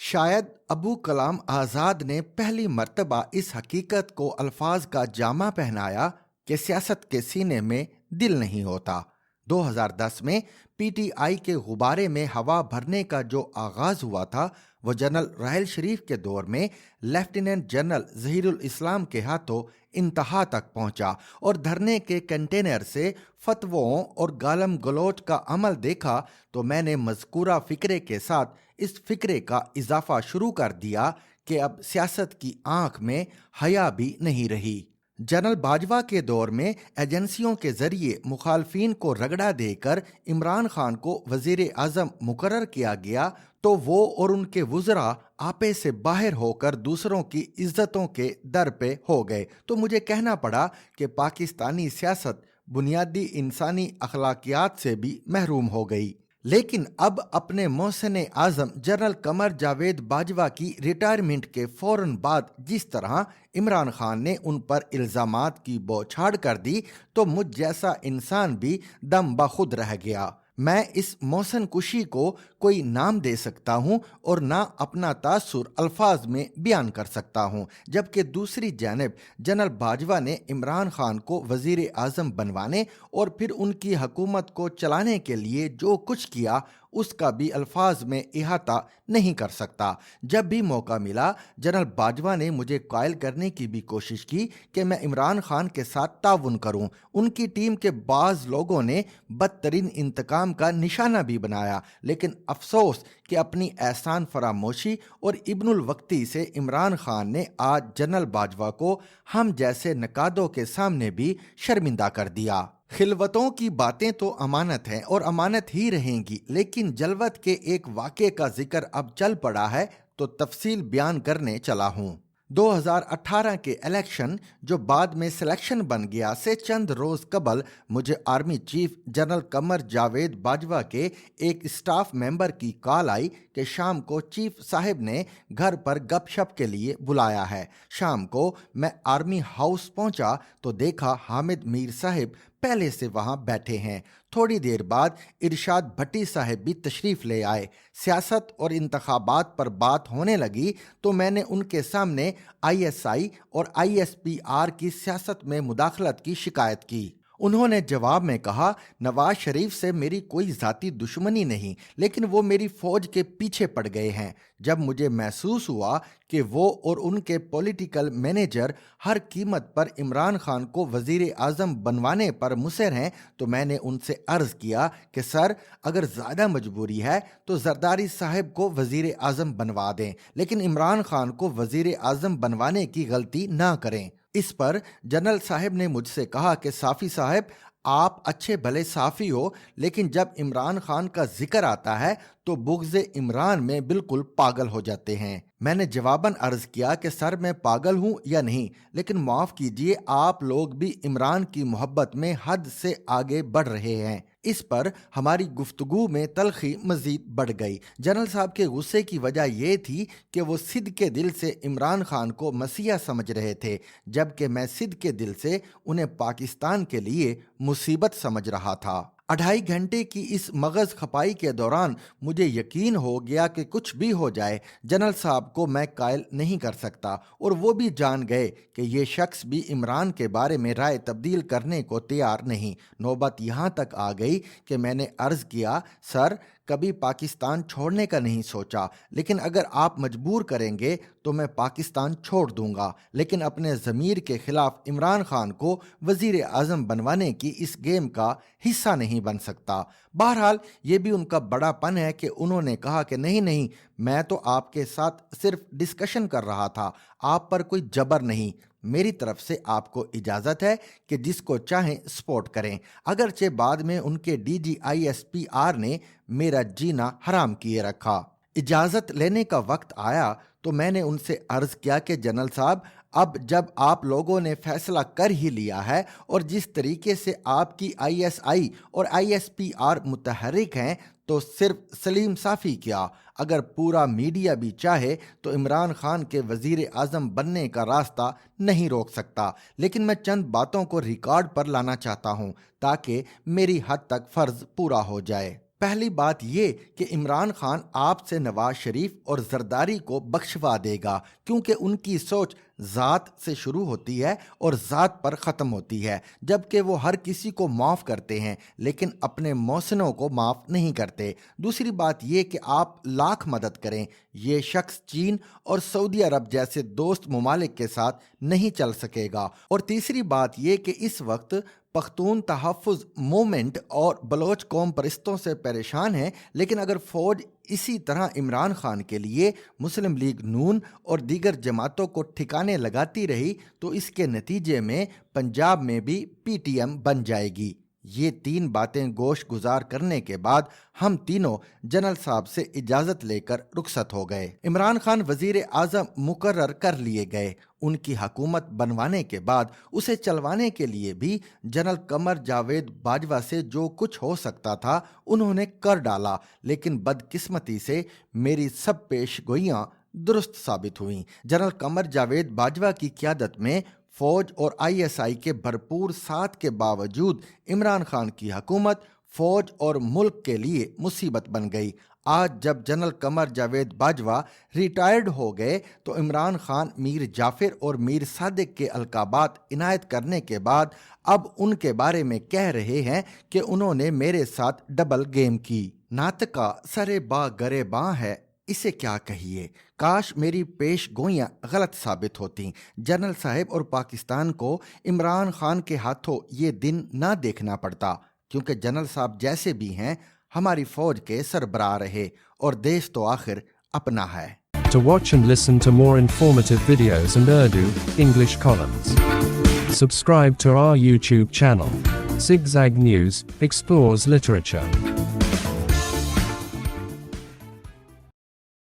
شاید ابو کلام آزاد نے پہلی مرتبہ اس حقیقت کو الفاظ کا جامہ پہنایا کہ سیاست کے سینے میں دل نہیں ہوتا۔ 2010 میں پی ٹی آئی کے غبارے میں ہوا بھرنے کا جو آغاز ہوا تھا وہ جنرل راحیل شریف کے دور میں لیفٹیننٹ جنرل ظہیر الاسلام کے ہاتھوں انتہا تک پہنچا، اور دھرنے کے کنٹینر سے فتووں اور گالم گلوچ کا عمل دیکھا تو میں نے مذکورہ فکرے کے ساتھ اس فکرے کا اضافہ شروع کر دیا کہ اب سیاست کی آنکھ میں حیا بھی نہیں رہی۔ جنرل باجوہ کے دور میں ایجنسیوں کے ذریعے مخالفین کو رگڑا دے کر عمران خان کو وزیر اعظم مقرر کیا گیا تو وہ اور ان کے وزراء آپے سے باہر ہو کر دوسروں کی عزتوں کے در پہ ہو گئے، تو مجھے کہنا پڑا کہ پاکستانی سیاست بنیادی انسانی اخلاقیات سے بھی محروم ہو گئی۔ لیکن اب اپنے محسن اعظم جنرل قمر جاوید باجوہ کی ریٹائرمنٹ کے فوراً بعد جس طرح عمران خان نے ان پر الزامات کی بوچھاڑ کر دی تو مجھ جیسا انسان بھی دم بخود رہ گیا۔ میں اس محسن کشی کو کوئی نام دے سکتا ہوں اور نہ اپنا تاثر الفاظ میں بیان کر سکتا ہوں، جبکہ دوسری جانب جنرل باجوہ نے عمران خان کو وزیر اعظم بنوانے اور پھر ان کی حکومت کو چلانے کے لیے جو کچھ کیا اس کا بھی الفاظ میں احاطہ نہیں کر سکتا۔ جب بھی موقع ملا جنرل باجوہ نے مجھے قائل کرنے کی بھی کوشش کی کہ میں عمران خان کے ساتھ تعاون کروں۔ ان کی ٹیم کے بعض لوگوں نے بدترین انتقام کا نشانہ بھی بنایا، لیکن افسوس کہ اپنی احسان فراموشی اور ابن الوقتی سے عمران خان نے آج جنرل باجوہ کو ہم جیسے نقادوں کے سامنے بھی شرمندہ کر دیا۔ خلوتوں کی باتیں تو امانت ہیں اور امانت ہی رہیں گی، لیکن جلوت کے ایک واقعے کا ذکر اب چل پڑا ہے تو تفصیل بیان کرنے چلا ہوں۔ 2018 کے الیکشن جو بعد میں سلیکشن بن گیا سے چند روز قبل مجھے army chief general Qamar Javed Bajwa کے ایک اسٹاف ممبر کی کال آئی کہ شام کو چیف صاحب نے گھر پر گپ شپ کے لیے بلایا ہے۔ شام کو میں آرمی ہاؤس پہنچا تو دیکھا حامد میر صاحب پہلے سے وہاں بیٹھے ہیں۔ تھوڑی دیر بعد ارشاد بھٹی صاحب بھی تشریف لے آئے۔ سیاست اور انتخابات پر بات ہونے لگی تو میں نے ان کے سامنے آئی ایس آئی اور آئی ایس پی آر کی سیاست میں مداخلت کی شکایت کی۔ انہوں نے جواب میں کہا، نواز شریف سے میری کوئی ذاتی دشمنی نہیں، لیکن وہ میری فوج کے پیچھے پڑ گئے ہیں۔ جب مجھے محسوس ہوا کہ وہ اور ان کے پولیٹیکل مینیجر ہر قیمت پر عمران خان کو وزیر اعظم بنوانے پر مصر ہیں تو میں نے ان سے عرض کیا کہ سر، اگر زیادہ مجبوری ہے تو زرداری صاحب کو وزیر اعظم بنوا دیں، لیکن عمران خان کو وزیر اعظم بنوانے کی غلطی نہ کریں۔ اس پر جنرل صاحب نے مجھ سے کہا کہ صافی صاحب، آپ اچھے بھلے صافی ہو، لیکن جب عمران خان کا ذکر آتا ہے تو بغض عمران میں بالکل پاگل ہو جاتے ہیں۔ میں نے جواباً عرض کیا کہ سر، میں پاگل ہوں یا نہیں، لیکن معاف کیجئے، آپ لوگ بھی عمران کی محبت میں حد سے آگے بڑھ رہے ہیں۔ اس پر ہماری گفتگو میں تلخی مزید بڑھ گئی۔ جنرل صاحب کے غصے کی وجہ یہ تھی کہ وہ صدق کے دل سے عمران خان کو مسیحا سمجھ رہے تھے، جبکہ میں صدق کے دل سے انہیں پاکستان کے لیے مصیبت سمجھ رہا تھا۔ 2.5 گھنٹے کی اس مغز کھپائی کے دوران مجھے یقین ہو گیا کہ کچھ بھی ہو جائے جنرل صاحب کو میں قائل نہیں کر سکتا، اور وہ بھی جان گئے کہ یہ شخص بھی عمران کے بارے میں رائے تبدیل کرنے کو تیار نہیں۔ نوبت یہاں تک آ گئی کہ میں نے عرض کیا، سر، کبھی پاکستان چھوڑنے کا نہیں سوچا، لیکن اگر آپ مجبور کریں گے تو میں پاکستان چھوڑ دوں گا، لیکن اپنے ضمیر کے خلاف عمران خان کو وزیر اعظم بنوانے کی اس گیم کا حصہ نہیں بن سکتا۔ بہرحال یہ بھی ان کا بڑا پن ہے کہ انہوں نے کہا کہ نہیں، میں تو آپ کے ساتھ صرف ڈسکشن کر رہا تھا، آپ پر کوئی جبر نہیں، میری طرف سے آپ کو اجازت ہے کہ جس کو چاہیں سپورٹ کریں۔ اگرچہ بعد میں ان کے D G I S P R نے میرا جینا حرام کیے رکھا۔ اجازت لینے کا وقت آیا تو میں نے ان سے عرض کیا کہ جنرل صاحب، اب جب آپ لوگوں نے فیصلہ کر ہی لیا ہے اور جس طریقے سے آپ کی آئی ایس آئی اور آئی ایس پی آر متحرک ہیں تو صرف سلیم صافی کیا، اگر پورا میڈیا بھی چاہے تو عمران خان کے وزیر اعظم بننے کا راستہ نہیں روک سکتا، لیکن میں چند باتوں کو ریکارڈ پر لانا چاہتا ہوں تاکہ میری حد تک فرض پورا ہو جائے۔ پہلی بات یہ کہ عمران خان آپ سے نواز شریف اور زرداری کو بخشوا دے گا، کیونکہ ان کی سوچ ذات سے شروع ہوتی ہے اور ذات پر ختم ہوتی ہے، جبکہ وہ ہر کسی کو معاف کرتے ہیں لیکن اپنے محسنوں کو معاف نہیں کرتے۔ دوسری بات یہ کہ آپ لاکھ مدد کریں، یہ شخص چین اور سعودی عرب جیسے دوست ممالک کے ساتھ نہیں چل سکے گا۔ اور تیسری بات یہ کہ اس وقت پختون تحفظ موومنٹ اور بلوچ قوم پرستوں سے پریشان ہیں، لیکن اگر فوج اسی طرح عمران خان کے لیے مسلم لیگ نون اور دیگر جماعتوں کو ٹھکانے لگاتی رہی تو اس کے نتیجے میں پنجاب میں بھی پی ٹی ایم بن جائے گی۔ یہ تین باتیں گوش گزار کرنے کے بعد ہم تینوں جنرل صاحب سے اجازت لے کر رخصت ہو گئے۔ عمران خان وزیر اعظم مقرر کر لیے گئے۔ ان کی حکومت بنوانے کے بعد اسے چلوانے کے لیے بھی جنرل قمر جاوید باجوہ سے جو کچھ ہو سکتا تھا انہوں نے کر ڈالا، لیکن بدقسمتی سے میری سب پیش گوئیاں درست ثابت ہوئیں۔ جنرل قمر جاوید باجوہ کی قیادت میں فوج اور آئی ایس آئی کے بھرپور ساتھ کے باوجود عمران خان کی حکومت فوج اور ملک کے لیے مصیبت بن گئی۔ آج جب جنرل قمر جاوید باجوہ ریٹائرڈ ہو گئے تو عمران خان میر جعفر اور میر صادق کے القابات عنایت کرنے کے بعد اب ان کے بارے میں کہہ رہے ہیں کہ انہوں نے میرے ساتھ ڈبل گیم کی۔ ناطقہ سرے با گرے باں ہے، اسے کیا کہیے۔ کاش میری پیش گوئیاں غلط ثابت ہوتیں۔ جنرل صاحب اور پاکستان کو عمران خان کے ہاتھوں یہ دن نہ دیکھنا پڑتا، کیونکہ جنرل صاحب جیسے بھی ہیں ہماری فوج کے سربراہ رہے اور دیش تو آخر اپنا ہے۔ To watch and listen to more informative videos and Urdu, English columns, subscribe to our YouTube channel. Zigzag News explores literature.